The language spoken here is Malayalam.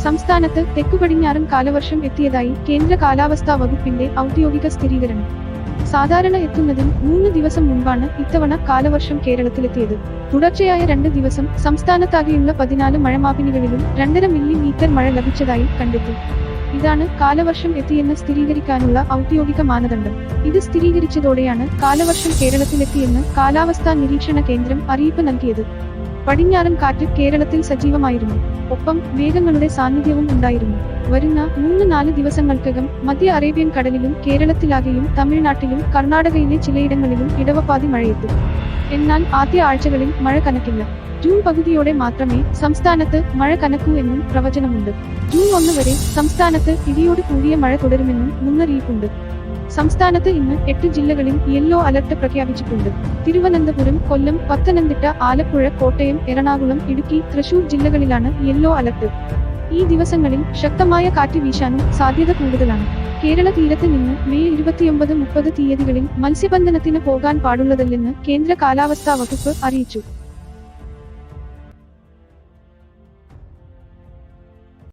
സംസ്ഥാനത്ത് തെക്കുപടിഞ്ഞാറൻ കാലവർഷം എത്തിയതായി കേന്ദ്ര കാലാവസ്ഥാ വകുപ്പിന്റെ ഔദ്യോഗിക സ്ഥിരീകരണം. സാധാരണ എത്തുന്നതിൽ 3 ദിവസം മുൻപാണ് ഇത്തവണ കാലവർഷം കേരളത്തിലെത്തിയത്. തുടർച്ചയായ 2 ദിവസം സംസ്ഥാനത്താകെയുള്ള 14 മഴമാപിനികളിലും 2.5 മില്ലിമീറ്റർ മഴ ലഭിച്ചതായി കണ്ടെത്തി. ഇതാണ് കാലവർഷം എത്തിയെന്ന് സ്ഥിരീകരിക്കാനുള്ള ഔദ്യോഗിക മാനദണ്ഡം. ഇത് സ്ഥിരീകരിച്ചതോടെയാണ് കാലവർഷം കേരളത്തിലെത്തിയെന്ന് കാലാവസ്ഥാ നിരീക്ഷണ കേന്ദ്രം അറിയിപ്പ് നൽകിയത്. പടിഞ്ഞാറൻ കാറ്റ് കേരളത്തിൽ സജീവമായിരുന്നു. ഒപ്പം മേഘങ്ങളുടെ സാന്നിധ്യവും ഉണ്ടായിരുന്നു. വരുന്ന 3-4 ദിവസങ്ങൾക്കകം മധ്യ അറേബ്യൻ കടലിലും കേരളത്തിലാകെയും തമിഴ്നാട്ടിലും കർണാടകയിലെ ചിലയിടങ്ങളിലും ഇടവപ്പാതി മഴയെത്തും. എന്നാൽ ആദ്യ ആഴ്ചകളിൽ മഴ കനക്കില്ല. ജൂൺ പകുതിയോടെ മാത്രമേ സംസ്ഥാനത്ത് മഴ കനക്കൂ എന്നും പ്രവചനമുണ്ട്. ജൂൺ 1 വരെ സംസ്ഥാനത്ത് ഇടിയോട് കൂടിയ മഴ തുടരുമെന്നും മുന്നറിയിപ്പുണ്ട്. സംസ്ഥാനത്ത് ഇന്ന് 8 ജില്ലകളിൽ യെല്ലോ അലർട്ട് പ്രഖ്യാപിച്ചിട്ടുണ്ട്. തിരുവനന്തപുരം, കൊല്ലം, പത്തനംതിട്ട, ആലപ്പുഴ, കോട്ടയം, എറണാകുളം, ഇടുക്കി, തൃശൂർ ജില്ലകളിലാണ് യെല്ലോ അലർട്ട്. ഈ ദിവസങ്ങളിൽ ശക്തമായ കാറ്റ് വീശാനും സാധ്യത കൂടുതലാണ്. കേരള തീരത്ത് നിന്ന് മെയ് 29-30 തീയതികളിൽ മത്സ്യബന്ധനത്തിന് പോകാൻ പാടുള്ളതല്ലെന്ന് കേന്ദ്ര കാലാവസ്ഥാ വകുപ്പ് അറിയിച്ചു.